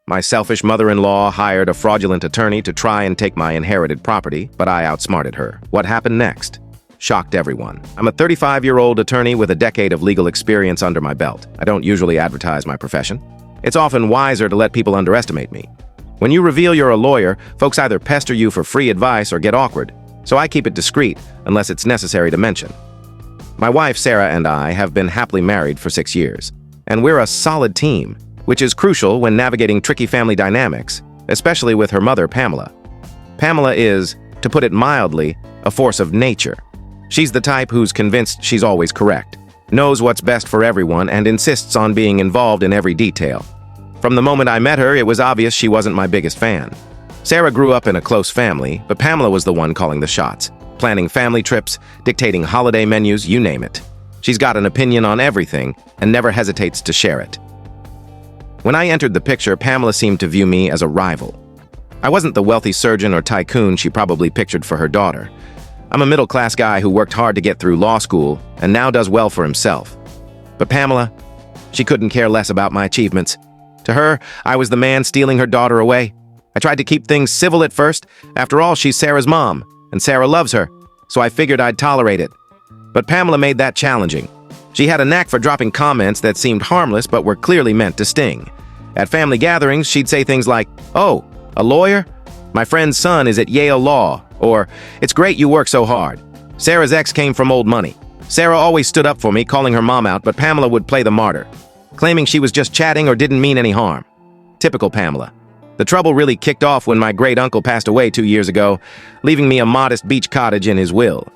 My selfish mother-in-law hired a fraudulent attorney to try and take my inherited property, but I outsmarted her. What happened next shocked everyone. I'm a 35-year-old attorney with a decade of legal experience under my belt. I don't usually advertise my profession. It's often wiser to let people underestimate me. When you reveal you're a lawyer, folks either pester you for free advice or get awkward, so I keep it discreet unless it's necessary to mention. My wife, Sarah, and I have been happily married for 6 years, and we're a solid team, which is crucial when navigating tricky family dynamics, especially with her mother, Pamela. Pamela is, to put it mildly, a force of nature. She's the type who's convinced she's always correct, knows what's best for everyone, and insists on being involved in every detail. From the moment I met her, it was obvious she wasn't my biggest fan. Sarah grew up in a close family, but Pamela was the one calling the shots, planning family trips, dictating holiday menus, you name it. She's got an opinion on everything and never hesitates to share it. When I entered the picture, Pamela seemed to view me as a rival. I wasn't the wealthy surgeon or tycoon she probably pictured for her daughter. I'm a middle-class guy who worked hard to get through law school and now does well for himself. But Pamela, she couldn't care less about my achievements. To her, I was the man stealing her daughter away. I tried to keep things civil at first. After all, she's Sarah's mom, and Sarah loves her, so I figured I'd tolerate it. But Pamela made that challenging. She had a knack for dropping comments that seemed harmless but were clearly meant to sting. At family gatherings, she'd say things like, "Oh, a lawyer? My friend's son is at Yale Law," or "It's great you work so hard. Sarah's ex came from old money." Sarah always stood up for me, calling her mom out, but Pamela would play the martyr, claiming she was just chatting or didn't mean any harm. Typical Pamela. The trouble really kicked off when my great-uncle passed away 2 years ago, leaving me a modest beach cottage in his will.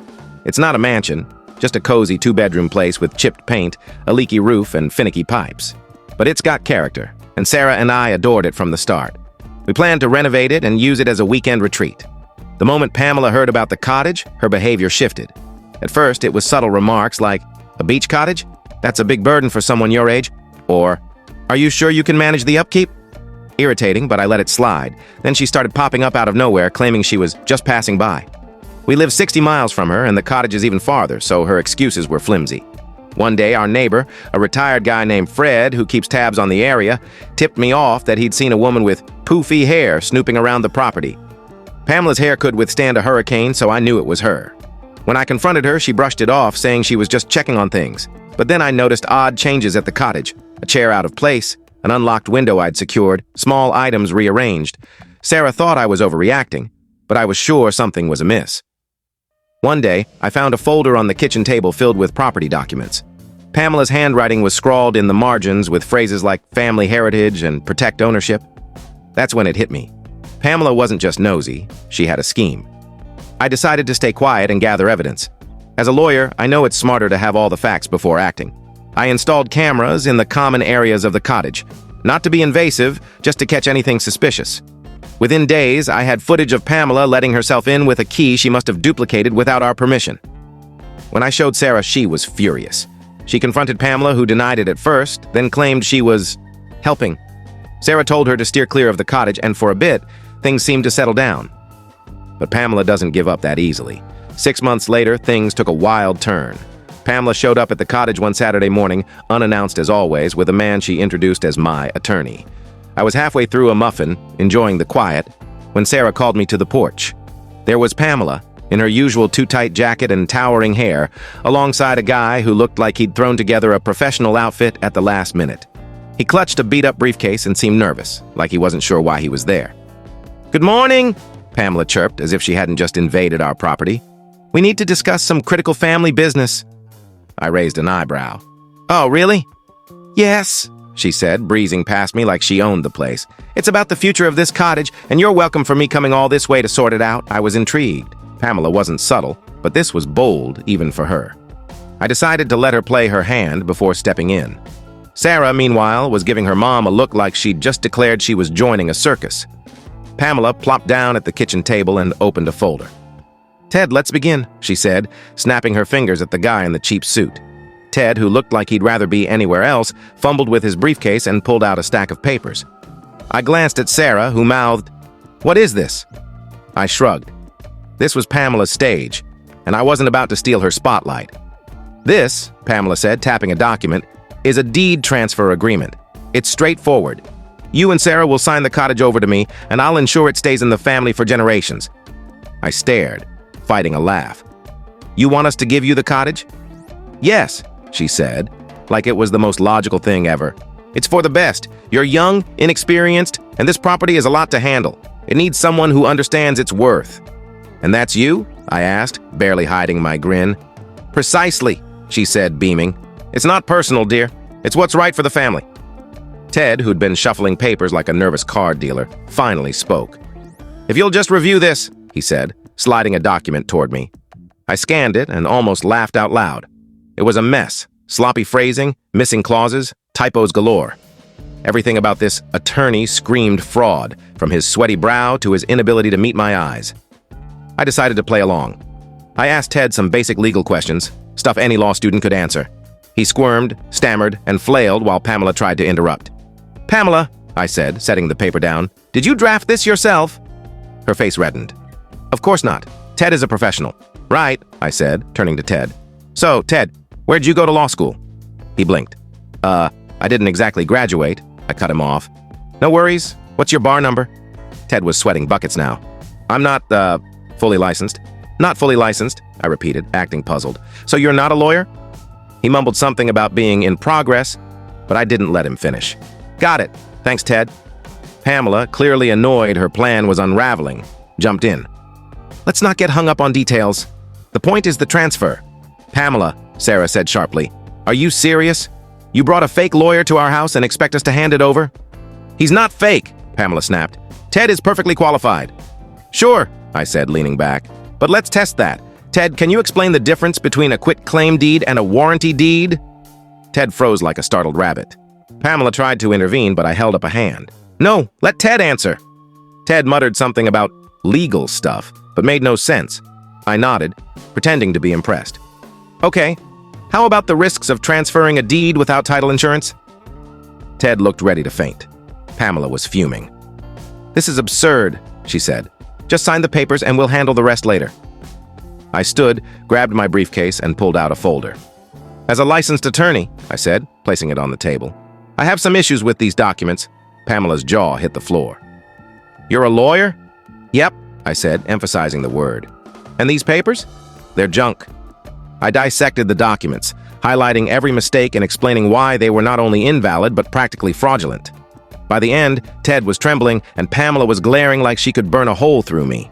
It's not a mansion, just a cozy 2-bedroom place with chipped paint, a leaky roof, and finicky pipes. But it's got character, and Sarah and I adored it from the start. We planned to renovate it and use it as a weekend retreat. The moment Pamela heard about the cottage, her behavior shifted. At first, it was subtle remarks like, "A beach cottage? That's a big burden for someone your age." Or, "Are you sure you can manage the upkeep?" Irritating, but I let it slide. Then she started popping up out of nowhere, claiming she was just passing by. We live 60 miles from her, and the cottage is even farther, so her excuses were flimsy. One day, our neighbor, a retired guy named Fred, who keeps tabs on the area, tipped me off that he'd seen a woman with poofy hair snooping around the property. Pamela's hair could withstand a hurricane, so I knew it was her. When I confronted her, she brushed it off, saying she was just checking on things. But then I noticed odd changes at the cottage. A chair out of place, an unlocked window I'd secured, small items rearranged. Sarah thought I was overreacting, but I was sure something was amiss. One day, I found a folder on the kitchen table filled with property documents. Pamela's handwriting was scrawled in the margins with phrases like family heritage and protect ownership. That's when it hit me. Pamela wasn't just nosy, she had a scheme. I decided to stay quiet and gather evidence. As a lawyer, I know it's smarter to have all the facts before acting. I installed cameras in the common areas of the cottage, not to be invasive, just to catch anything suspicious. Within days, I had footage of Pamela letting herself in with a key she must have duplicated without our permission. When I showed Sarah, she was furious. She confronted Pamela, who denied it at first, then claimed she was helping. Sarah told her to steer clear of the cottage, and for a bit, things seemed to settle down. But Pamela doesn't give up that easily. 6 months later, things took a wild turn. Pamela showed up at the cottage one Saturday morning, unannounced as always, with a man she introduced as my attorney. I was halfway through a muffin, enjoying the quiet, when Sarah called me to the porch. There was Pamela, in her usual too-tight jacket and towering hair, alongside a guy who looked like he'd thrown together a professional outfit at the last minute. He clutched a beat-up briefcase and seemed nervous, like he wasn't sure why he was there. "Good morning," Pamela chirped, as if she hadn't just invaded our property. "We need to discuss some critical family business." I raised an eyebrow. "Oh, really?" "Yes," she said, breezing past me like she owned the place. "It's about the future of this cottage, and you're welcome for me coming all this way to sort it out." I was intrigued. Pamela wasn't subtle, but this was bold even for her. I decided to let her play her hand before stepping in. Sarah, meanwhile, was giving her mom a look like she'd just declared she was joining a circus. Pamela plopped down at the kitchen table and opened a folder. "Ted, let's begin," she said, snapping her fingers at the guy in the cheap suit. Ted, who looked like he'd rather be anywhere else, fumbled with his briefcase and pulled out a stack of papers. I glanced at Sarah, who mouthed, "What is this?" I shrugged. This was Pamela's stage, and I wasn't about to steal her spotlight. "This," Pamela said, tapping a document, "is a deed transfer agreement. It's straightforward. You and Sarah will sign the cottage over to me, and I'll ensure it stays in the family for generations. I stared, fighting a laugh. You want us to give you the cottage? Yes, she said, like it was the most logical thing ever. It's for the best. You're young, inexperienced, and this property is a lot to handle. It needs someone who understands its worth. And that's you? I asked, barely hiding my grin. Precisely, she said, beaming. It's not personal, dear. It's what's right for the family. Ted, who'd been shuffling papers like a nervous card dealer, finally spoke. If you'll just review this, he said, sliding a document toward me. I scanned it and almost laughed out loud. It was a mess. Sloppy phrasing, missing clauses, typos galore. Everything about this attorney screamed fraud, from his sweaty brow to his inability to meet my eyes. I decided to play along. I asked Ted some basic legal questions, stuff any law student could answer. He squirmed, stammered, and flailed while Pamela tried to interrupt. Pamela, I said, setting the paper down, did you draft this yourself? Her face reddened. Of course not. Ted is a professional. Right, I said, turning to Ted. So, Ted, where'd you go to law school? He blinked. I didn't exactly graduate. I cut him off. No worries. What's your bar number? Ted was sweating buckets now. I'm not, fully licensed. Not fully licensed, I repeated, acting puzzled. So you're not a lawyer? He mumbled something about being in progress, but I didn't let him finish. Got it. Thanks, Ted. Pamela, clearly annoyed her plan was unraveling, jumped in. Let's not get hung up on details. The point is the transfer. Pamela, Sarah said sharply, are you serious? You brought a fake lawyer to our house and expect us to hand it over? He's not fake, Pamela snapped. Ted is perfectly qualified. Sure, I said, leaning back. But let's test that. Ted, can you explain the difference between a quitclaim deed and a warranty deed? Ted froze like a startled rabbit. Pamela tried to intervene, but I held up a hand. No, let Ted answer. Ted muttered something about legal stuff, but made no sense. I nodded, pretending to be impressed. Okay, how about the risks of transferring a deed without title insurance? Ted looked ready to faint. Pamela was fuming. This is absurd, she said. Just sign the papers and we'll handle the rest later. I stood, grabbed my briefcase, and pulled out a folder. As a licensed attorney, I said, placing it on the table, I have some issues with these documents. Pamela's jaw hit the floor. You're a lawyer? Yep, I said, emphasizing the word. And these papers? They're junk. I dissected the documents, highlighting every mistake and explaining why they were not only invalid but practically fraudulent. By the end, Ted was trembling and Pamela was glaring like she could burn a hole through me.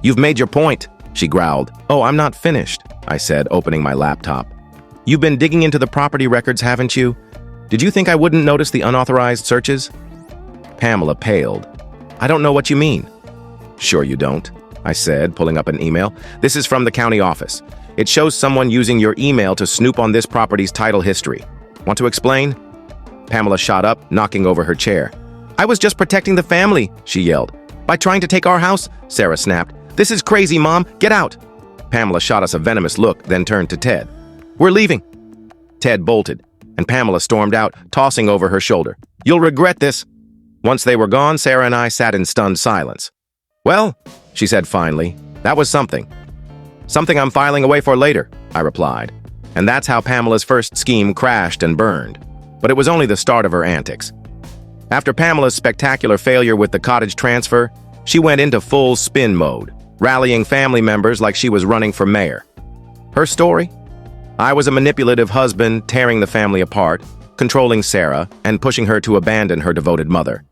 You've made your point, she growled. Oh, I'm not finished, I said, opening my laptop. You've been digging into the property records, haven't you? Did you think I wouldn't notice the unauthorized searches? Pamela paled. I don't know what you mean. Sure you don't, I said, pulling up an email. This is from the county office. It shows someone using your email to snoop on this property's title history. Want to explain? Pamela shot up, knocking over her chair. I was just protecting the family, she yelled. By trying to take our house, Sarah snapped. This is crazy, Mom. Get out. Pamela shot us a venomous look, then turned to Ted. We're leaving. Ted bolted, and Pamela stormed out, tossing over her shoulder. You'll regret this. Once they were gone, Sarah and I sat in stunned silence. Well, she said finally, that was something. Something I'm filing away for later, I replied. And that's how Pamela's first scheme crashed and burned. But it was only the start of her antics. After Pamela's spectacular failure with the cottage transfer, she went into full spin mode, rallying family members like she was running for mayor. Her story? I was a manipulative husband tearing the family apart, controlling Sarah, and pushing her to abandon her devoted mother.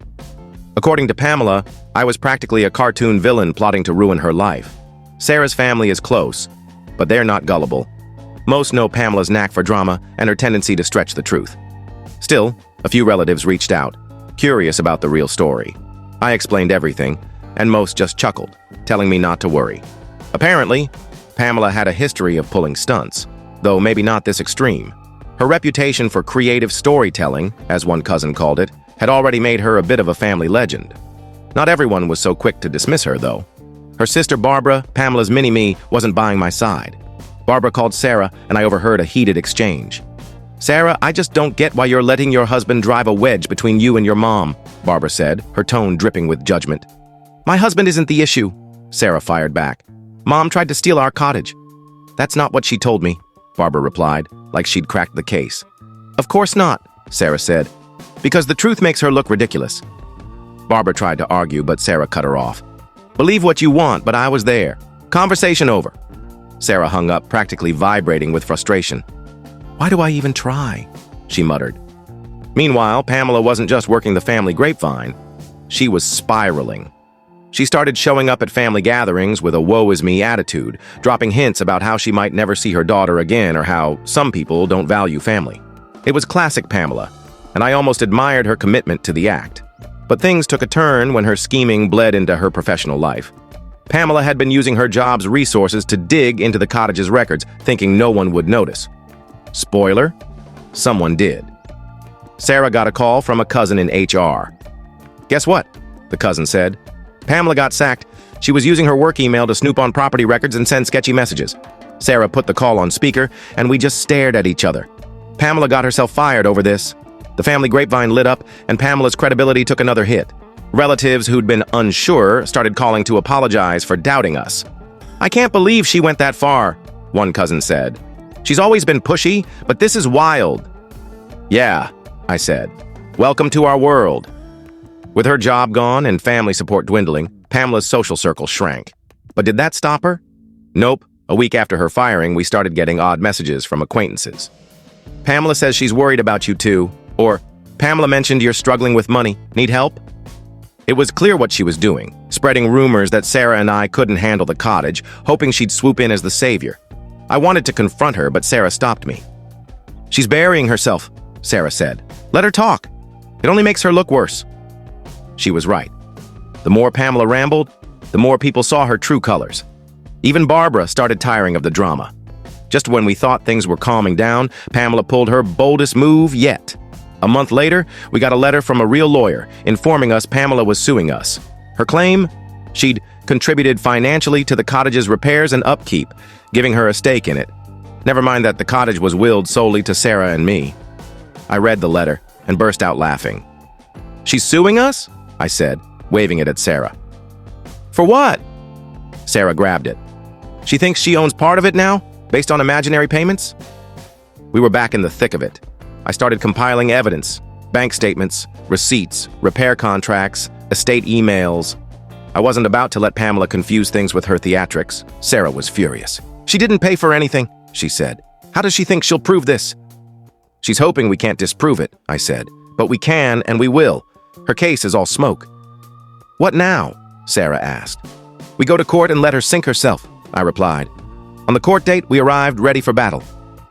According to Pamela, I was practically a cartoon villain plotting to ruin her life. Sarah's family is close, but they're not gullible. Most know Pamela's knack for drama and her tendency to stretch the truth. Still, a few relatives reached out, curious about the real story. I explained everything, and most just chuckled, telling me not to worry. Apparently, Pamela had a history of pulling stunts, though maybe not this extreme. Her reputation for creative storytelling, as one cousin called it, had already made her a bit of a family legend. Not everyone was so quick to dismiss her, though. Her sister Barbara, Pamela's mini-me, wasn't buying my side. Barbara called Sarah, and I overheard a heated exchange. Sarah, I just don't get why you're letting your husband drive a wedge between you and your mom, Barbara said, her tone dripping with judgment. My husband isn't the issue, Sarah fired back. Mom tried to steal our cottage. That's not what she told me, Barbara replied, like she'd cracked the case. Of course not, Sarah said. Because the truth makes her look ridiculous. Barbara tried to argue, but Sarah cut her off. Believe what you want, but I was there. Conversation over. Sarah hung up, practically vibrating with frustration. Why do I even try? She muttered. Meanwhile, Pamela wasn't just working the family grapevine. She was spiraling. She started showing up at family gatherings with a woe-is-me attitude, dropping hints about how she might never see her daughter again or how some people don't value family. It was classic Pamela, and I almost admired her commitment to the act. But things took a turn when her scheming bled into her professional life. Pamela had been using her job's resources to dig into the cottage's records, thinking no one would notice. Spoiler, someone did. Sarah got a call from a cousin in HR. Guess what? The cousin said. Pamela got sacked. She was using her work email to snoop on property records and send sketchy messages. Sarah put the call on speaker, and we just stared at each other. Pamela got herself fired over this. The family grapevine lit up, and Pamela's credibility took another hit. Relatives who'd been unsure started calling to apologize for doubting us. I can't believe she went that far, one cousin said. She's always been pushy, but this is wild. Yeah, I said. Welcome to our world. With her job gone and family support dwindling, Pamela's social circle shrank. But did that stop her? Nope. A week after her firing, we started getting odd messages from acquaintances. Pamela says she's worried about you too. Or, Pamela mentioned you're struggling with money. Need help? It was clear what she was doing, spreading rumors that Sarah and I couldn't handle the cottage, hoping she'd swoop in as the savior. I wanted to confront her, but Sarah stopped me. She's burying herself, Sarah said. Let her talk. It only makes her look worse. She was right. The more Pamela rambled, the more people saw her true colors. Even Barbara started tiring of the drama. Just when we thought things were calming down, Pamela pulled her boldest move yet. A month later, we got a letter from a real lawyer informing us Pamela was suing us. Her claim? She'd contributed financially to the cottage's repairs and upkeep, giving her a stake in it. Never mind that the cottage was willed solely to Sarah and me. I read the letter and burst out laughing. She's suing us? I said, waving it at Sarah. For what? Sarah grabbed it. She thinks she owns part of it now, based on imaginary payments? We were back in the thick of it. I started compiling evidence, bank statements, receipts, repair contracts, estate emails. I wasn't about to let Pamela confuse things with her theatrics. Sarah was furious. She didn't pay for anything, she said. How does she think she'll prove this? She's hoping we can't disprove it, I said. But we can and we will. Her case is all smoke. What now? Sarah asked. We go to court and let her sink herself, I replied. On the court date, we arrived ready for battle.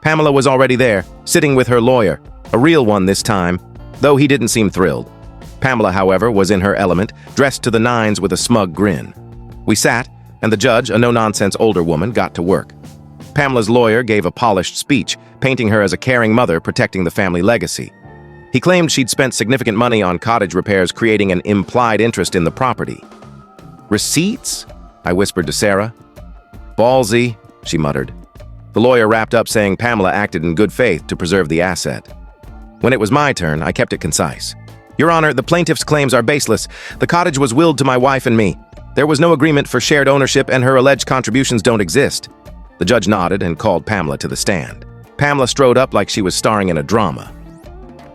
Pamela was already there, sitting with her lawyer, a real one this time, though he didn't seem thrilled. Pamela, however, was in her element, dressed to the nines with a smug grin. We sat, and the judge, a no-nonsense older woman, got to work. Pamela's lawyer gave a polished speech, painting her as a caring mother protecting the family legacy. He claimed she'd spent significant money on cottage repairs, creating an implied interest in the property. Receipts? I whispered to Sarah. Ballsy, she muttered. The lawyer wrapped up saying Pamela acted in good faith to preserve the asset. When it was my turn, I kept it concise. Your Honor, the plaintiff's claims are baseless. The cottage was willed to my wife and me. There was no agreement for shared ownership and her alleged contributions don't exist. The judge nodded and called Pamela to the stand. Pamela strode up like she was starring in a drama.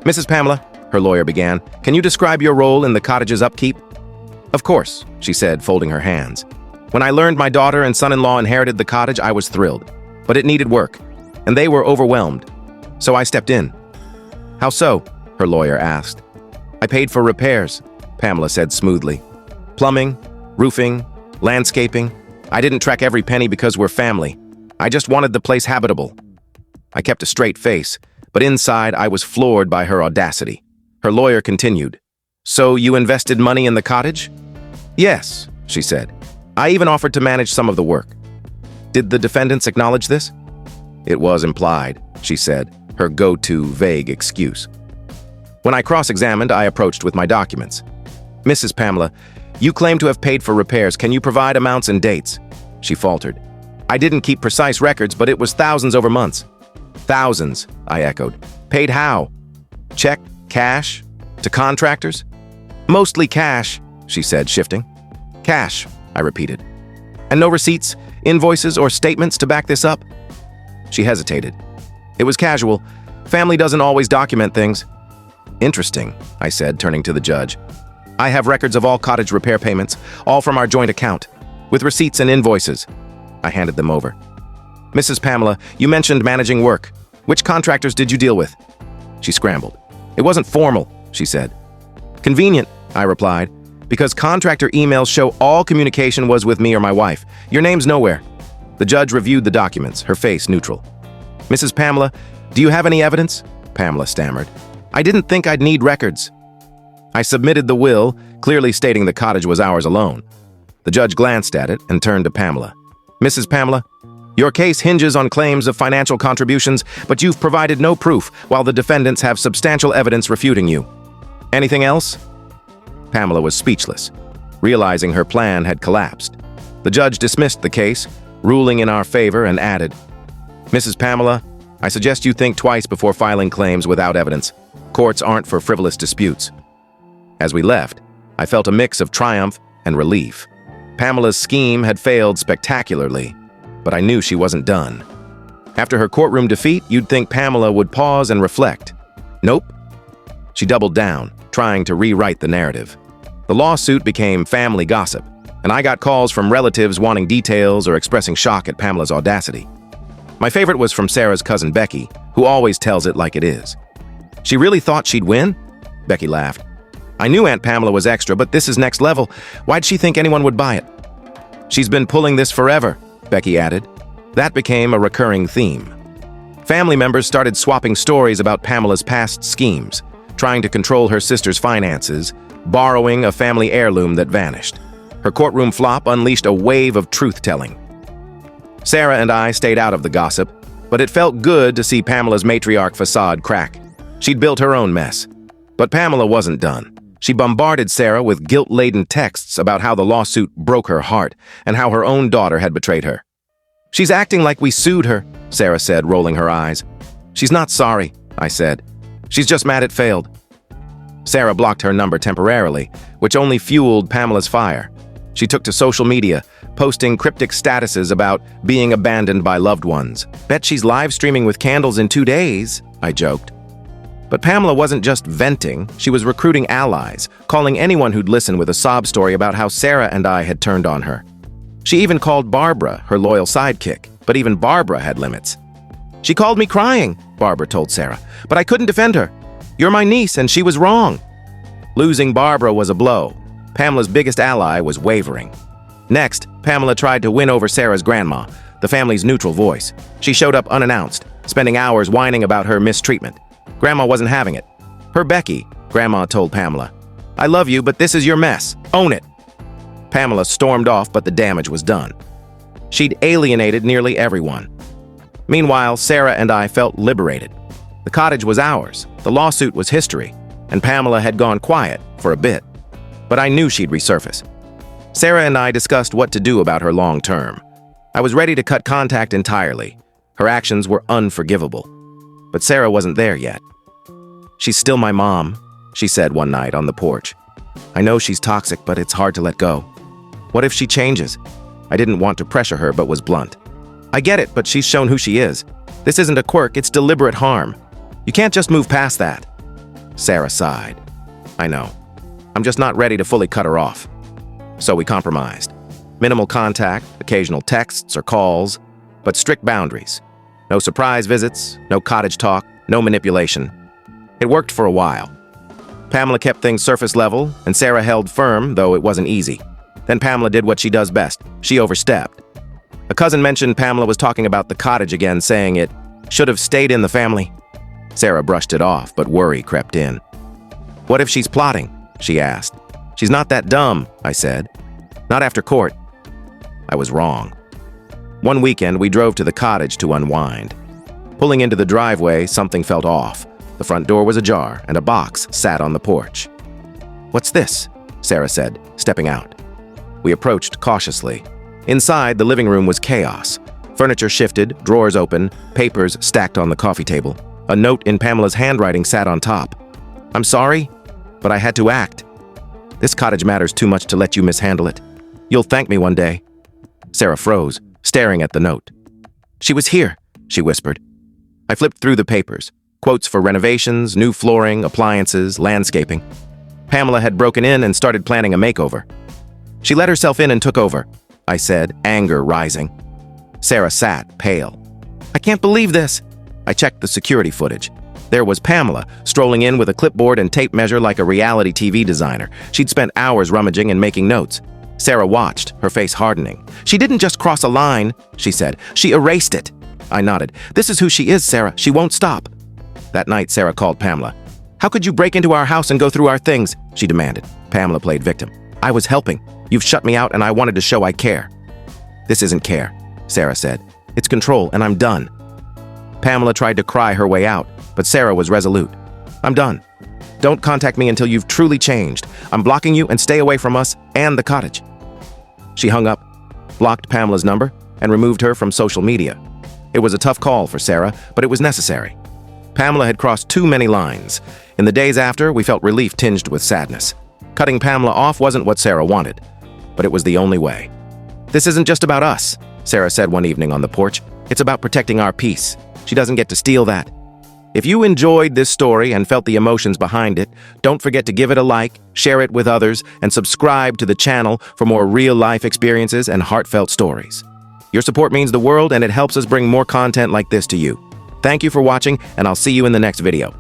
Mrs. Pamela, her lawyer began, can you describe your role in the cottage's upkeep? Of course, she said, folding her hands. When I learned my daughter and son-in-law inherited the cottage, I was thrilled. But it needed work, and they were overwhelmed. So I stepped in. How so? Her lawyer asked. I paid for repairs, Pamela said smoothly. Plumbing, roofing, landscaping. I didn't track every penny because we're family. I just wanted the place habitable. I kept a straight face, but inside I was floored by her audacity. Her lawyer continued. So you invested money in the cottage? Yes, she said. I even offered to manage some of the work. Did the defendants acknowledge this? It was implied, she said, her go-to vague excuse. When I cross-examined, I approached with my documents. Mrs. Pamela, you claim to have paid for repairs. Can you provide amounts and dates? She faltered. I didn't keep precise records, but it was thousands over months. Thousands, I echoed. Paid how? Check? Cash? To contractors? Mostly cash, she said, shifting. Cash, I repeated. And no receipts, invoices, or statements to back this up? She hesitated. It was casual. Family doesn't always document things. Interesting, I said, turning to the judge. I have records of all cottage repair payments, all from our joint account, with receipts and invoices. I handed them over. Mrs. Pamela, you mentioned managing work. Which contractors did you deal with? She scrambled. It wasn't formal, she said. Convenient, I replied, because contractor emails show all communication was with me or my wife. Your name's nowhere. The judge reviewed the documents, her face neutral. Mrs. Pamela, do you have any evidence? Pamela stammered. I didn't think I'd need records. I submitted the will, clearly stating the cottage was ours alone. The judge glanced at it and turned to Pamela. Mrs. Pamela, your case hinges on claims of financial contributions, but you've provided no proof, while the defendants have substantial evidence refuting you. Anything else? Pamela was speechless, realizing her plan had collapsed. The judge dismissed the case, ruling in our favor, and added, Mrs. Pamela, I suggest you think twice before filing claims without evidence. Courts aren't for frivolous disputes. As we left, I felt a mix of triumph and relief. Pamela's scheme had failed spectacularly, but I knew she wasn't done. After her courtroom defeat, you'd think Pamela would pause and reflect. Nope. She doubled down, trying to rewrite the narrative. The lawsuit became family gossip, and I got calls from relatives wanting details or expressing shock at Pamela's audacity. My favorite was from Sarah's cousin Becky, who always tells it like it is. She really thought she'd win? Becky laughed. I knew Aunt Pamela was extra, but this is next level. Why'd she think anyone would buy it? She's been pulling this forever, Becky added. That became a recurring theme. Family members started swapping stories about Pamela's past schemes, trying to control her sister's finances, borrowing a family heirloom that vanished. Her courtroom flop unleashed a wave of truth-telling. Sarah and I stayed out of the gossip, but it felt good to see Pamela's matriarch facade crack. She'd built her own mess. But Pamela wasn't done. She bombarded Sarah with guilt-laden texts about how the lawsuit broke her heart and how her own daughter had betrayed her. She's acting like we sued her, Sarah said, rolling her eyes. She's not sorry, I said. She's just mad it failed. Sarah blocked her number temporarily, which only fueled Pamela's fire. She took to social media, posting cryptic statuses about being abandoned by loved ones. Bet she's live streaming with candles in 2 days, I joked. But Pamela wasn't just venting, she was recruiting allies, calling anyone who'd listen with a sob story about how Sarah and I had turned on her. She even called Barbara her loyal sidekick, but even Barbara had limits. She called me crying, Barbara told Sarah, but I couldn't defend her. You're my niece and she was wrong. Losing Barbara was a blow. Pamela's biggest ally was wavering. Next, Pamela tried to win over Sarah's grandma, the family's neutral voice. She showed up unannounced, spending hours whining about her mistreatment. Grandma wasn't having it. Her Becky, Grandma told Pamela. I love you, but this is your mess. Own it. Pamela stormed off, but the damage was done. She'd alienated nearly everyone. Meanwhile, Sarah and I felt liberated. The cottage was ours, the lawsuit was history, and Pamela had gone quiet for a bit. But I knew she'd resurface. Sarah and I discussed what to do about her long term. I was ready to cut contact entirely. Her actions were unforgivable. But Sarah wasn't there yet. She's still my mom, she said one night on the porch. I know she's toxic, but it's hard to let go. What if she changes? I didn't want to pressure her, but was blunt. I get it, but she's shown who she is. This isn't a quirk, it's deliberate harm. You can't just move past that. Sarah sighed. I know. I'm just not ready to fully cut her off. So we compromised. Minimal contact, occasional texts or calls, but strict boundaries. No surprise visits, no cottage talk, no manipulation. It worked for a while. Pamela kept things surface level, and Sarah held firm, though it wasn't easy. Then Pamela did what she does best. She overstepped. A cousin mentioned Pamela was talking about the cottage again, saying it should have stayed in the family. Sarah brushed it off, but worry crept in. What if she's plotting? She asked. She's not that dumb, I said. Not after court. I was wrong. One weekend, we drove to the cottage to unwind. Pulling into the driveway, something felt off. The front door was ajar, and a box sat on the porch. What's this? Sarah said, stepping out. We approached cautiously. Inside, the living room was chaos. Furniture shifted, drawers open, papers stacked on the coffee table. A note in Pamela's handwriting sat on top. I'm sorry, but I had to act. This cottage matters too much to let you mishandle it. You'll thank me one day. Sarah froze, staring at the note. She was here, she whispered. I flipped through the papers. Quotes for renovations, new flooring, appliances, landscaping. Pamela had broken in and started planning a makeover. She let herself in and took over, I said, anger rising. Sarah sat, pale. I can't believe this. I checked the security footage. There was Pamela, strolling in with a clipboard and tape measure like a reality TV designer. She'd spent hours rummaging and making notes. Sarah watched, her face hardening. She didn't just cross a line, she said. She erased it. I nodded. This is who she is, Sarah. She won't stop. That night, Sarah called Pamela. How could you break into our house and go through our things? She demanded. Pamela played victim. I was helping. You've shut me out and I wanted to show I care. This isn't care, Sarah said. It's control and I'm done. Pamela tried to cry her way out, but Sarah was resolute. I'm done. Don't contact me until you've truly changed. I'm blocking you and stay away from us and the cottage. She hung up, blocked Pamela's number, and removed her from social media. It was a tough call for Sarah, but it was necessary. Pamela had crossed too many lines. In the days after, we felt relief tinged with sadness. Cutting Pamela off wasn't what Sarah wanted, but it was the only way. This isn't just about us, Sarah said one evening on the porch. It's about protecting our peace. She doesn't get to steal that. If you enjoyed this story and felt the emotions behind it, don't forget to give it a like, share it with others, and subscribe to the channel for more real-life experiences and heartfelt stories. Your support means the world, and it helps us bring more content like this to you. Thank you for watching, and I'll see you in the next video.